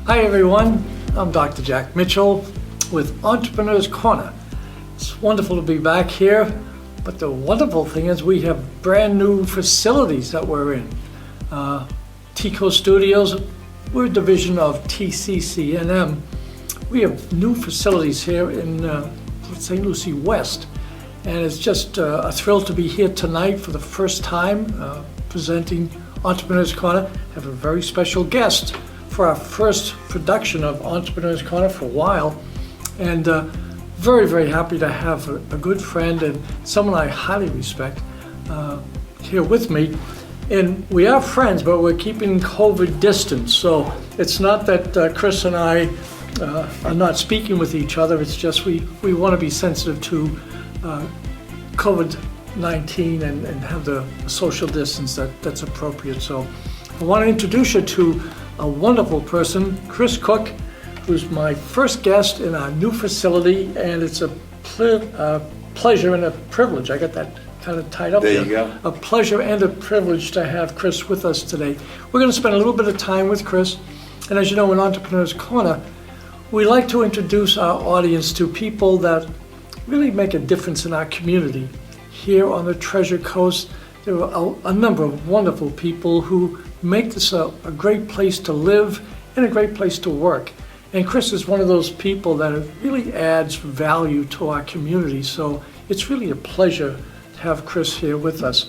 Hi everyone, I'm Dr. Jack Mitchell with Entrepreneur's Corner. It's wonderful to be back here, but the wonderful thing is we have brand new facilities that we're in. TCoast Studios, we're a division of TCCNM. We have new facilities here in St. Lucie West, and it's just a thrill to be here tonight for the first time presenting Entrepreneur's Corner. I have a very special guest for our first production of Entrepreneur's Corner for a while, and very, very happy to have a good friend and someone I highly respect here with me. And we are friends, but we're keeping COVID distance, so it's not that Chris and I are not speaking with each other. It's just we want to be sensitive to COVID-19 and have the social distance that's appropriate. So I want to introduce you to a wonderful person, Chris Cook, who's my first guest in our new facility, and it's a pleasure and a privilege. I got that kind of tied up there. You go. A pleasure and a privilege to have Chris with us today. We're going to spend a little bit of time with Chris, and as you know, in Entrepreneur's Corner, we like to introduce our audience to people that really make a difference in our community. Here on the Treasure Coast, there are a number of wonderful people who make this a great place to live and a great place to work. And Chris is one of those people that really adds value to our community. So it's really a pleasure to have Chris here with us.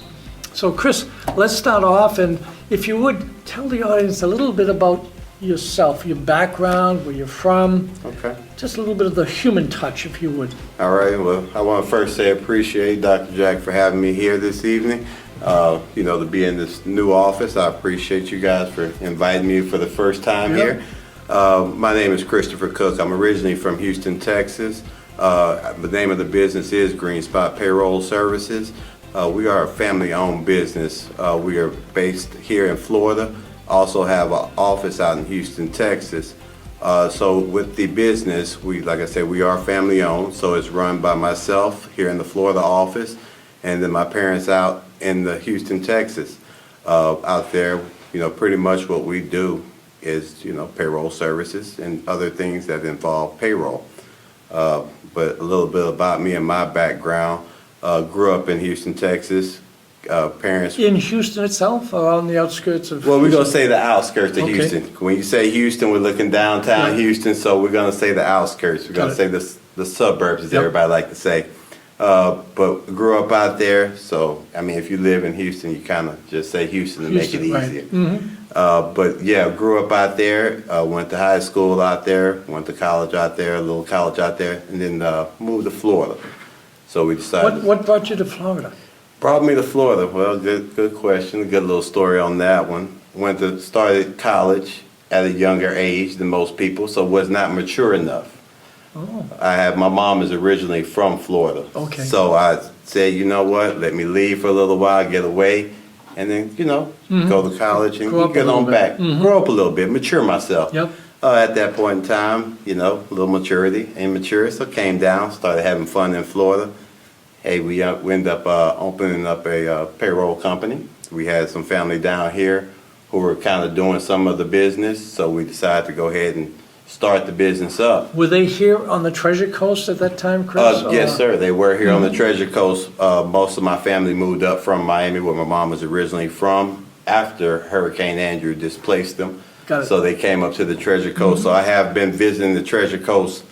So Chris, let's start off, and if you would, tell the audience a little bit about yourself, your background, where you're from. Okay. Just a little bit of the human touch, if you would. All right. Well, I want to first say I appreciate Dr. Jack for having me here this evening. To be in this new office. I appreciate you guys for inviting me for the first time here. My name is Christopher Cook. I'm originally from Houston, Texas. The name of the business is Green Spot Payroll Services. We are a family-owned business. We are based here in Florida. Also have an office out in Houston, Texas. So with the business, like I said, we are family-owned. So it's run by myself here in the Florida office, and then my parents out in the Houston, Texas. Out there, pretty much what we do is, payroll services and other things that involve payroll. But a little bit about me and my background. Grew up in Houston, Texas. Parents In Houston itself, or on the outskirts of Well, we're Houston? going to say the outskirts of Okay. Houston. When you say Houston, we're looking downtown Yeah. Houston, so we're going to say the outskirts. We're going to say the suburbs, as everybody like to say. But grew up out there, so, if you live in Houston, you kind of just say Houston to make it Houston, easier. right. But yeah, grew up out there, went to high school out there, went to college out there, a little college out there, and then moved to Florida. So we decided. What brought you to Florida? Brought me to Florida. Well, good question. A good little story on that one. Started college at a younger age than most people, so was not mature enough. Oh. My mom is originally from Florida. Okay. So I said, you know what, let me leave for a little while, get away, and then, go to college and Grow up a get little on bit. back. Grow up a little bit, mature myself. Yep. At that point in time, a little maturity, immature, so came down, started having fun in Florida. Hey, we ended up opening up a payroll company. We had some family down here who were kind of doing some of the business, so we decided to go ahead and start the business up. Were they here on the Treasure Coast at that time, Chris? Yes, sir. They were here on the Treasure Coast. Most of my family moved up from Miami, where my mom was originally from, after Hurricane Andrew displaced them. Got it. So they came up to the Treasure Coast. So I have been visiting the Treasure Coast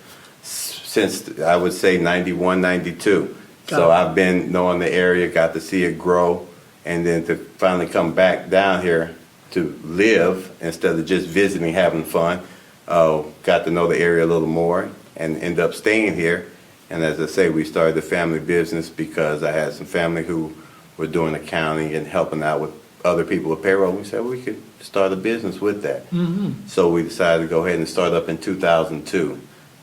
since, I would say, 91, 92. So I've been knowing the area, got to see it grow, and then to finally come back down here to live instead of just visiting, having fun. Got to know the area a little more and end up staying here. And as I say, we started the family business because I had some family who were doing accounting and helping out with other people with payroll. We said we could start a business with that. So we decided to go ahead and start up in 2002.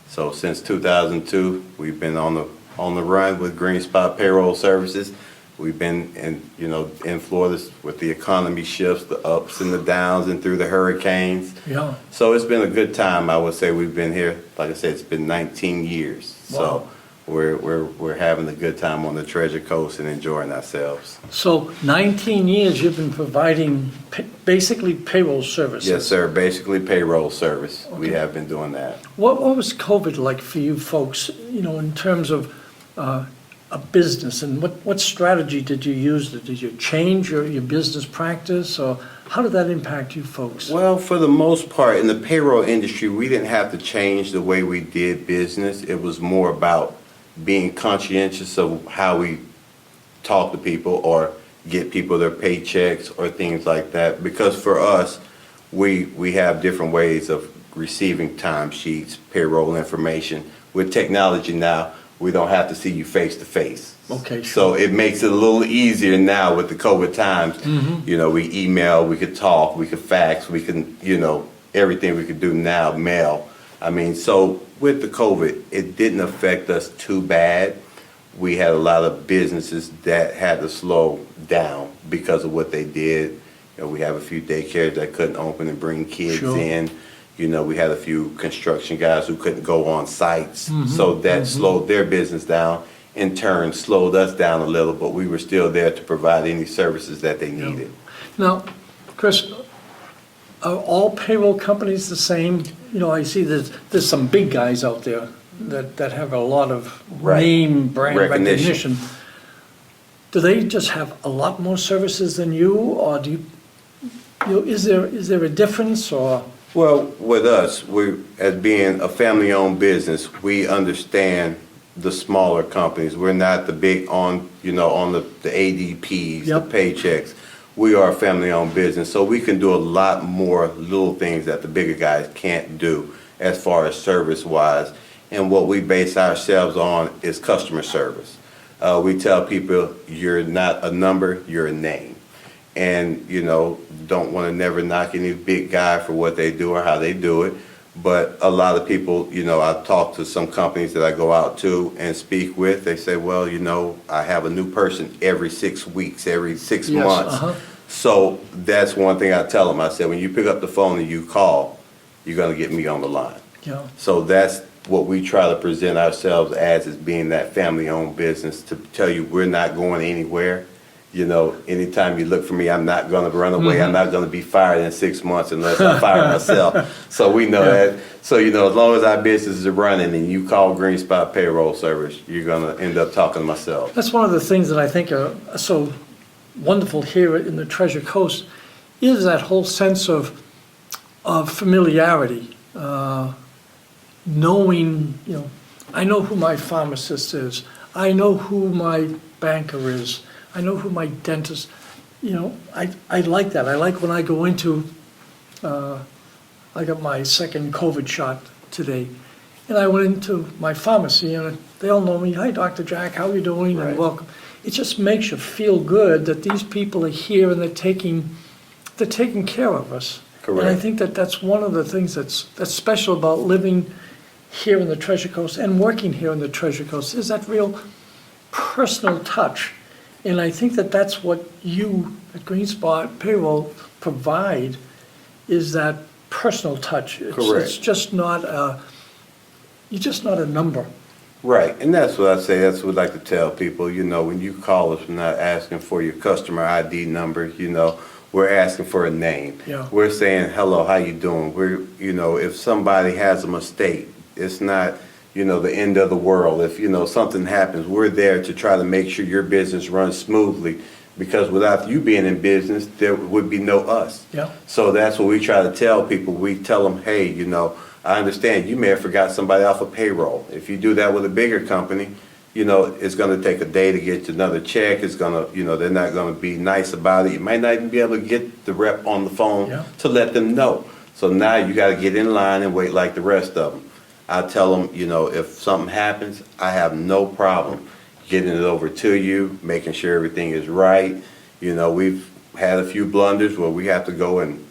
So since 2002, we've been on the run with Green Spot Payroll Services. We've been in Florida with the economy shifts, the ups and the downs, and through the hurricanes. Yeah. So it's been a good time. I would say we've been here, like I said, it's been 19 years. Wow. we're having a good time on the Treasure Coast and enjoying ourselves. So 19 years you've been providing basically payroll services. Yes, sir. Basically payroll service. We Okay. have been doing that. What was COVID like for you folks, in terms of a business, and what strategy did you use? Did you change your business practice, or how did that impact you folks? Well, for the most part, in the payroll industry, we didn't have to change the way we did business. It was more about being conscientious of how we talk to people or get people their paychecks or things like that. Because for us, we have different ways of receiving timesheets, payroll information. With technology now, we don't have to see you face to face. Okay, sure. So it makes it a little easier now with the COVID times. We email, we could talk, we could fax, we can, everything we could do now, mail. So with the COVID, it didn't affect us too bad. We had a lot of businesses that had to slow down because of what they did. We have a few daycares that couldn't open and bring kids Sure. in. We had a few construction guys who couldn't go on sites. So that slowed their business down. In turn, slowed us down a little, but we were still there to provide any services that they needed. Now, Chris, are all payroll companies the same? I see there's some big guys out there that have a lot of Right. name brand Recognition. recognition. Do they just have a lot more services than you, or is there a difference, or? Well, with us, as being a family-owned business, we understand the smaller companies. We're not the big on the ADPs, Yep. the paychecks. We are a family-owned business, so we can do a lot more little things that the bigger guys can't do as far as service-wise. And what we base ourselves on is customer service. We tell people, you're not a number, you're a name. And, don't want to never knock any big guy for what they do or how they do it. But a lot of people, I've talked to some companies that I go out to and speak with. They say, well, I have a new person every 6 weeks, every 6 Yes, months. So that's one thing I tell them. I said, when you pick up the phone and you call, you're going to get me on the line. Yeah. So that's what we try to present ourselves as being that family-owned business, to tell you we're not going anywhere. Anytime you look for me, I'm not going to run away. I'm not going to be fired in 6 months unless I fire myself. So we know that. So, as long as our business is running and you call Green Spot Payroll Service, you're going to end up talking to myself. That's one of the things that I think are so wonderful here in the Treasure Coast, is that whole sense of familiarity, knowing, I know who my pharmacist is, I know who my banker is, I know who my dentist, I like that. I like when I go into, I got my second COVID shot today, and I went into my pharmacy, and they all know me. Hi, Dr. Jack, how are you doing? Right. And welcome. It just makes you feel good that these people are here and they're taking care of us. Correct. And I think that's one of the things that's special about living here in the Treasure Coast and working here in the Treasure Coast, is that real personal touch. And I think that's what you at Green Spot Payroll provide, is that personal touch. Correct. It's just not you're just not a number. Right, and that's what I say. That's what I like to tell people. When you call us, we're not asking for your customer ID number. We're asking for a name. Yeah. We're saying, hello, how you doing? If somebody has a mistake, it's not, the end of the world. If, something happens, we're there to try to make sure your business runs smoothly, because without you being in business, there would be no us. Yeah. So that's what we try to tell people. We tell them, hey, I understand you may have forgot somebody off of payroll. If you do that with a bigger company, it's going to take a day to get another check. It's going to, they're not going to be nice about it. You might not even be able to get the rep on the phone to let them know. So now you got to get in line and wait like the rest of them. I tell them, if something happens, I have no problem getting it over to you, making sure everything is right. We've had a few blunders where we have to go and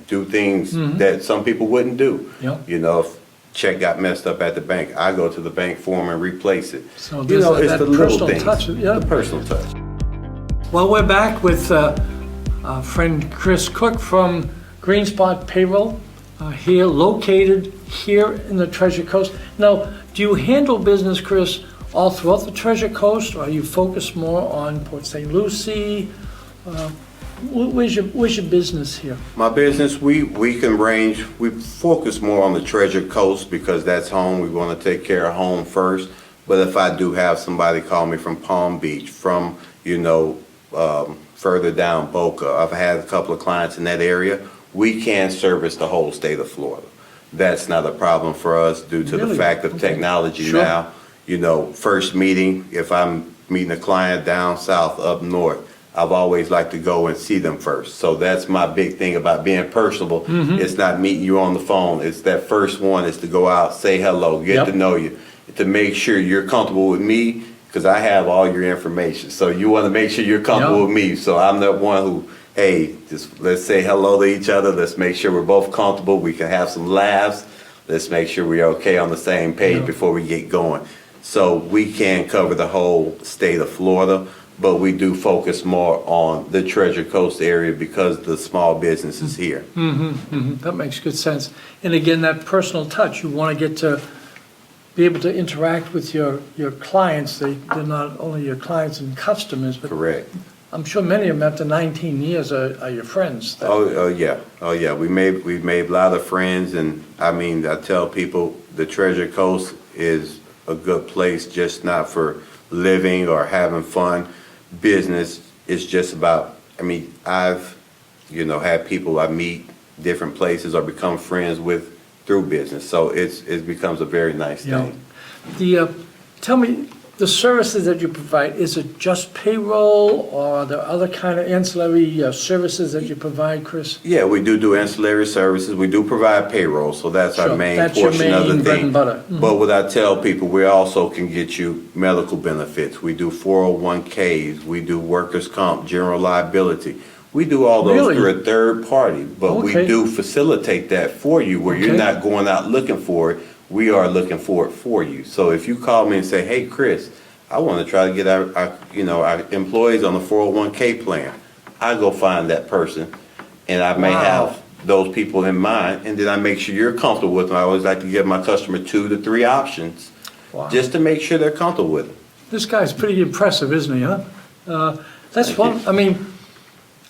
do things that some people wouldn't do. Yeah. If check got messed up at the bank, I go to the bank for them and replace it. So It's that the little personal things, touch, yeah. the personal touch. Well, we're back with our friend Chris Cook from Green Spot Payroll, located here in the Treasure Coast. Now, do you handle business, Chris, all throughout the Treasure Coast, or are you focused more on Port St. Lucie? Where's your business here? My business, we can range, we focus more on the Treasure Coast because that's home. We want to take care of home first. But if I do have somebody call me from Palm Beach, from, further down Boca, I've had a couple of clients in that area, we can service the whole state of Florida. That's not a problem for us due to the Really? fact of Okay. technology Sure. now. First meeting, if I'm meeting a client down south, up north, I've always liked to go and see them first. So that's my big thing about being personable. Mm-hmm. It's not meeting you on the phone. It's that first one is to go out, say hello, get Yep. to know you, to make sure you're comfortable with me because I have all your information. So you want to make sure you're comfortable Yep. with me. So I'm the one who, hey, just let's say hello to each other. Let's make sure we're both comfortable. We can have some laughs. Let's make sure we're okay on the same page Yep. before we get going. So we can cover the whole state of Florida, but we do focus more on the Treasure Coast area because the small business is here. That makes good sense. And again, that personal touch, you want to get to be able to interact with your clients. They're not only your clients and customers, but Correct. I'm sure many of them after 19 years are your friends. Oh yeah. We've made a lot of friends, and I mean, I tell people the Treasure Coast is a good place, just not for living or having fun. Business is just about. I mean, I've had people I meet different places or become friends with through business, so it becomes a very nice Yeah. thing. Tell me, the services that you provide, is it just payroll, or are there other kind of ancillary services that you provide, Chris? Yeah, we do ancillary services. We do provide payroll, so that's our Sure, main that's your portion of the main bread thing. and butter. Mhm. But what I tell people, we also can get you medical benefits. We do 401ks. We do workers' comp, general liability. We do all those Really? through a third party, but we Okay. do facilitate that for you where you're Okay. not going out looking for it. We are looking for it for you. So if you call me and say, hey, Chris, I want to try to get our employees on the 401k plan, I go find that person, and I may Wow. have those people in mind, and then I make sure you're comfortable with them. I always like to give my customer 2 to 3 options, Wow. just to make sure they're comfortable with them. This guy's pretty impressive, isn't he, huh? That's Thank one, you. I mean,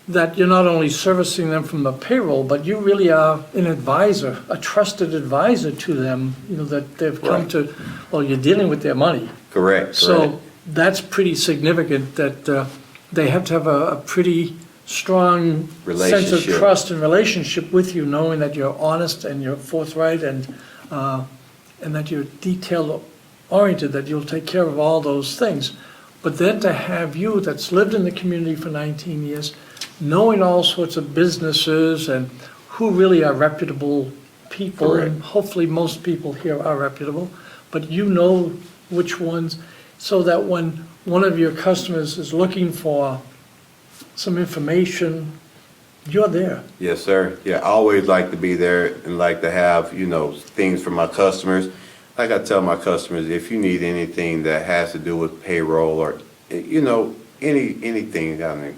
that you're not only servicing them from the payroll, but you really are an advisor, a trusted advisor to them, that they've come Right. to, well, you're dealing with their money. Correct. So that's pretty significant, that they have to have a pretty strong sense of Relationship. trust and relationship with you, knowing that you're honest and you're forthright and that you're detail-oriented, that you'll take care of all those things. But then to have you that's lived in the community for 19 years, knowing all sorts of businesses and who really are reputable people, and Correct. hopefully most people here are reputable, but you know which ones, so that when one of your customers is looking for some information, you're there. Yes, sir. Yeah, I always like to be there and like to have, things for my customers. Like I tell my customers, if you need anything that has to do with payroll or, anything, I mean,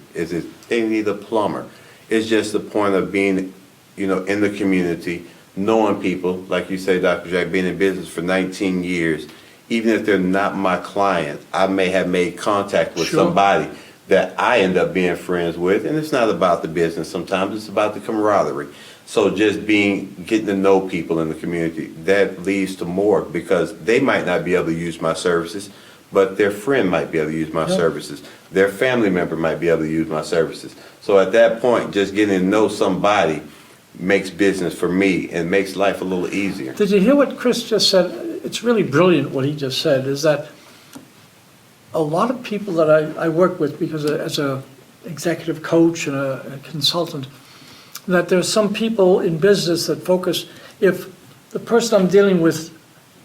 they need a plumber. It's just the point of being, in the community, knowing people, like you say, Dr. Jack, being in business for 19 years, even if they're not my client, I may have made contact with Sure. somebody that I end up being friends with, and it's not about the business sometimes, it's about the camaraderie. So just getting to know people in the community, that leads to more because they might not be able to use my services, but their friend might be able to use my Yeah. services. Their family member might be able to use my services. So at that point, just getting to know somebody makes business for me and makes life a little easier. Did you hear what Chris just said? It's really brilliant what he just said, is that a lot of people that I work with, because as a executive coach and a consultant, that there's some people in business that focus, if the person I'm dealing with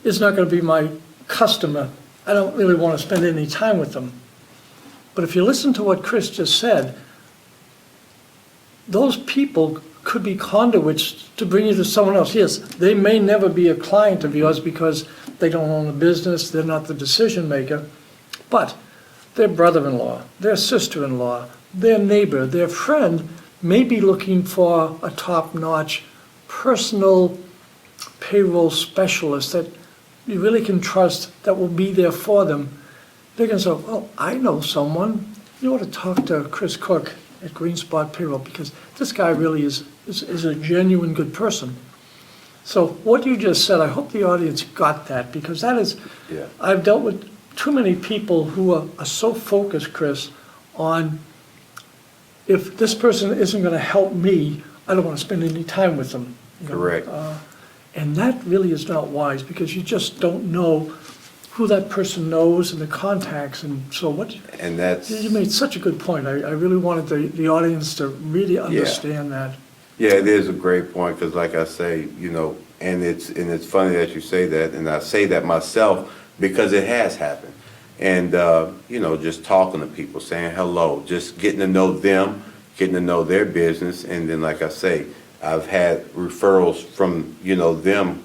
is not going to be my customer, I don't really want to spend any time with them. But if you listen to what Chris just said, those people could be conduits to bring you to someone else. Yes, they may never be a client of yours because they don't own the business, they're not the decision maker, but their brother-in-law, their sister-in-law, their neighbor, their friend may be looking for a top-notch personal payroll specialist that you really can trust that will be there for them, they're going to say, oh, I know someone. You ought to talk to Chris Cook at Green Spot Payroll, because this guy really is a genuine good person. So what you just said, I hope the audience got that, because that is, Yeah. I've dealt with too many people who are so focused, Chris, on if this person isn't going to help me, I don't want to spend any time with them. You know? Correct. And that really is not wise, because you just don't know who that person knows and the contacts, and so what, And that's, you made such a good point. I really wanted the audience to really understand that. yeah, it is a great point, because like I say, you know, and it's funny that you say that, and I say that myself because it has happened. And, you know, just talking to people, saying hello, just getting to know them, getting to know their business, and then, like I say, I've had referrals from, you know, them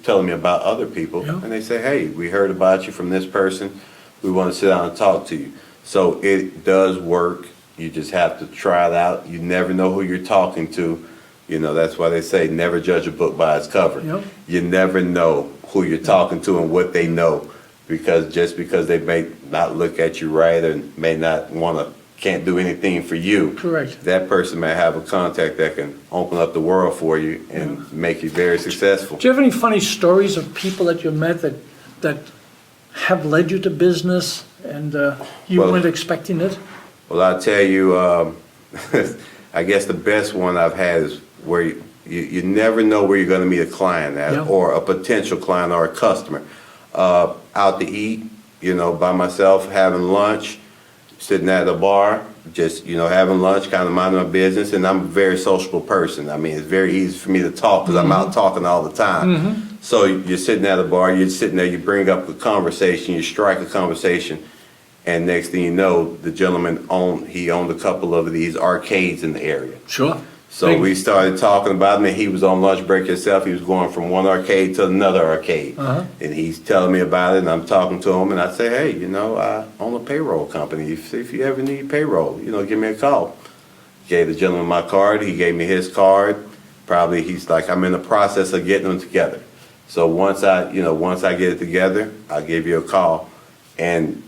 telling me about other people, Yeah. and they say, hey, we heard about you from this person, we want to sit down and talk to you. So it does work, you just have to try it out, you never know who you're talking to, you know, that's why they say never judge a book by its cover. Yep. You never know who you're talking to and what they know, because just because they may not look at you right and may not can't do anything for you. Correct. That person may have a contact that can open up the world for you and make you very successful. Do you have any funny stories of people that you met that have led you to business, and you Well- weren't expecting it? Well, I'll tell you, I guess the best one I've had is where you never know where you're going to meet a client at, Yeah. or a potential client or a customer. Out to eat, you know, by myself, having lunch, sitting at a bar, just, you know, having lunch, kind of minding my business, and I'm a very sociable person. I mean, it's very easy for me to talk because I'm out talking all the time. So you're sitting at a bar, you're sitting there, you bring up a conversation, you strike a conversation, and next thing you know, the gentleman owned a couple of these arcades in the area. Sure. So we started talking about him, and he was on lunch break himself. He was going from one arcade to another arcade. Uh-huh. And he's telling me about it, and I'm talking to him, and I say, hey, you know, I own a payroll company. If you ever need payroll, you know, give me a call. Gave the gentleman my card. He gave me his card. Probably he's like, I'm in the process of getting them together. So once I get it together, I'll give you a call. And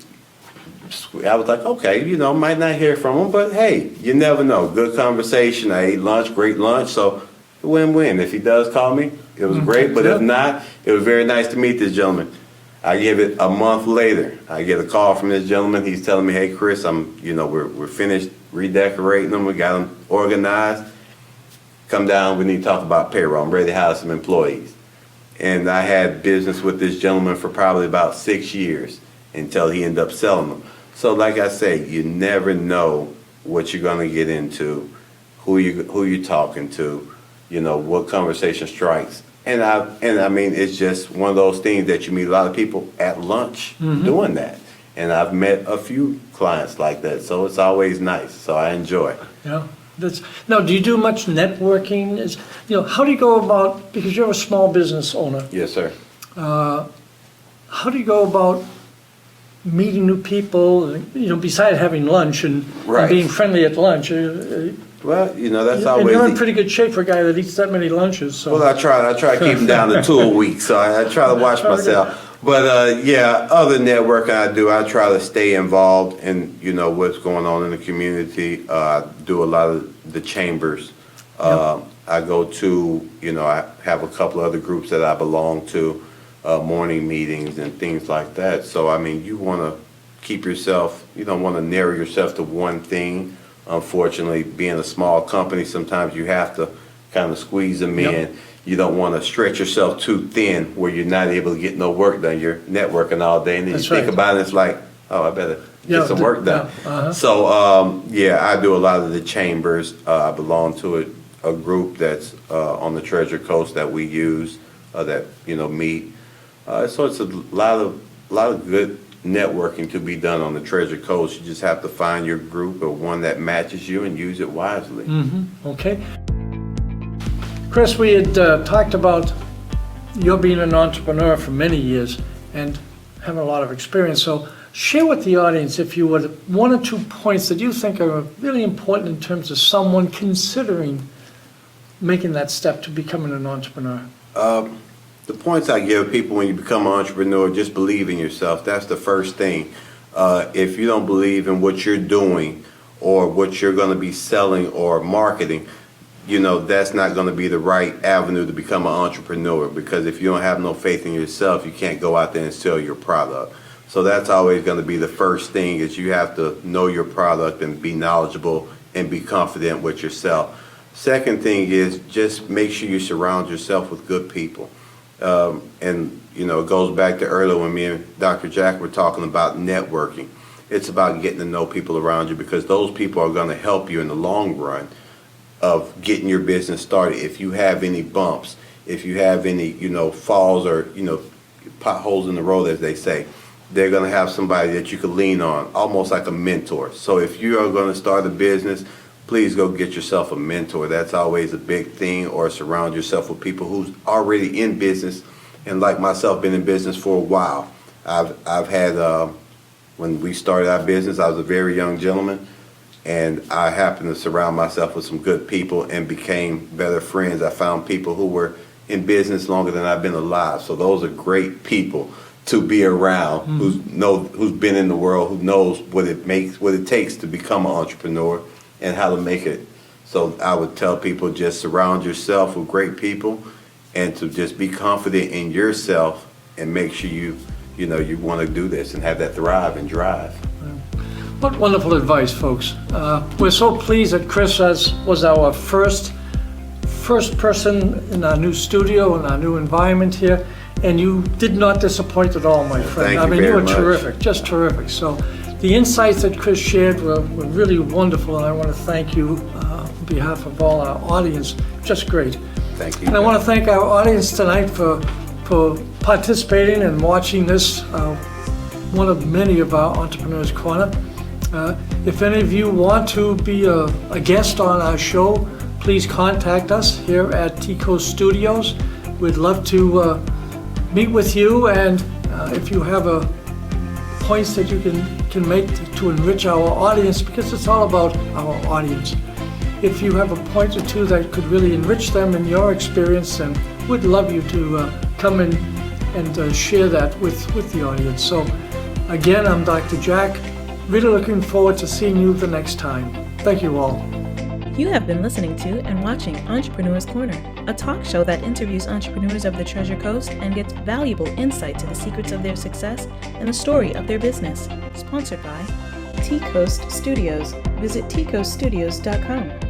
I was like, okay, you know, might not hear from him, but hey, you never know. Good conversation. I ate lunch, great lunch, so win-win. If he does call me, it was great, but if not, it was very nice to meet this gentleman. I give it a month later. I get a call from this gentleman. He's telling me, hey, Chris, we're finished redecorating them. We got them organized. Come down, we need to talk about payroll. I'm ready to hire some employees. And I had business with this gentleman for probably about 6 years until he ended up selling them. So like I say, you never know what you're going to get into, who you're talking to, you know, what conversation strikes. And I mean, it's just one of those things that you meet a lot of people at lunch doing that. And I've met a few clients like that, so it's always nice. So I enjoy it. Yeah. Now, do you do much networking? How do you go about, because you're a small business owner, Yes, sir. how do you go about meeting new people, besides having lunch and Right. being friendly at lunch? Well, you know, that's And always. you're in pretty good shape for a guy that eats that many lunches, so. Well, I try to keep them down to 2 a week, so I try to watch myself. But yeah, other networking I try to stay involved in, you know, what's going on in the community. I do a lot of the chambers. I go to, you know, I have a couple other groups that I belong to, morning meetings and things like that. So, I mean, you want to keep yourself, you don't want to narrow yourself to one thing. Unfortunately, being a small company, sometimes you have to kind of squeeze them in. You don't want to stretch yourself too thin where you're not able to get no work done. You're networking all day, and then That's you think right. about it, it's like, oh, I better get some work done. Uh-huh. So, yeah, I do a lot of the chambers. I belong to a group that's on the Treasure Coast that we use, that, you know, meet. So it's a lot of good networking to be done on the Treasure Coast. You just have to find your group or one that matches you and use it wisely. Okay. Chris, we had talked about your being an entrepreneur for many years and having a lot of experience. So share with the audience, if you would, 1 or 2 points that you think are really important in terms of someone considering making that step to becoming an entrepreneur. The points I give people when you become an entrepreneur, just believe in yourself. That's the first thing. If you don't believe in what you're doing or what you're going to be selling or marketing, that's not going to be the right avenue to become an entrepreneur, because if you don't have no faith in yourself, you can't go out there and sell your product. So that's always going to be the first thing, is you have to know your product and be knowledgeable and be confident with yourself. Second thing is just make sure you surround yourself with good people. It goes back to earlier when me and Dr. Jack were talking about networking. It's about getting to know people around you, because those people are going to help you in the long run of getting your business started. If you have any bumps, if you have any, falls or, potholes in the road, as they say, they're going to have somebody that you can lean on, almost like a mentor. So if you are going to start a business, please go get yourself a mentor. That's always a big thing. Or surround yourself with people who's already in business, and like myself, been in business for a while. I've had, when we started our business, I was a very young gentleman, and I happened to surround myself with some good people and became better friends. I found people who were in business longer than I've been alive. So those are great people to be around, who's been in the world, who knows what it takes to become an entrepreneur and how to make it. So I would tell people, just surround yourself with great people, and to just be confident in yourself and make sure you want to do this and have that thrive and drive. What wonderful advice, folks. We're so pleased that Chris was our first person in our new studio, in our new environment here, and you did not disappoint at all, my friend. Thank you you were very much. terrific, just terrific. So the insights that Chris shared were really wonderful, and I want to thank you on behalf of all our audience. Just great. Thank you. And I want to thank our audience tonight for participating and watching this, one of many of our Entrepreneurs Corner. If any of you want to be a guest on our show, please contact us here at TCoast Studios. We'd love to meet with you, and if you have points that you can make to enrich our audience, because it's all about our audience. If you have a point or two that could really enrich them in your experience, then we'd love you to come in and share that with the audience. So again, I'm Dr. Jack. Really looking forward to seeing you the next time. Thank you all. You have been listening to and watching Entrepreneurs Corner, a talk show that interviews entrepreneurs of the Treasure Coast and gets valuable insight to the secrets of their success and the story of their business. Sponsored by TCoast Studios. Visit TCoastStudios.com.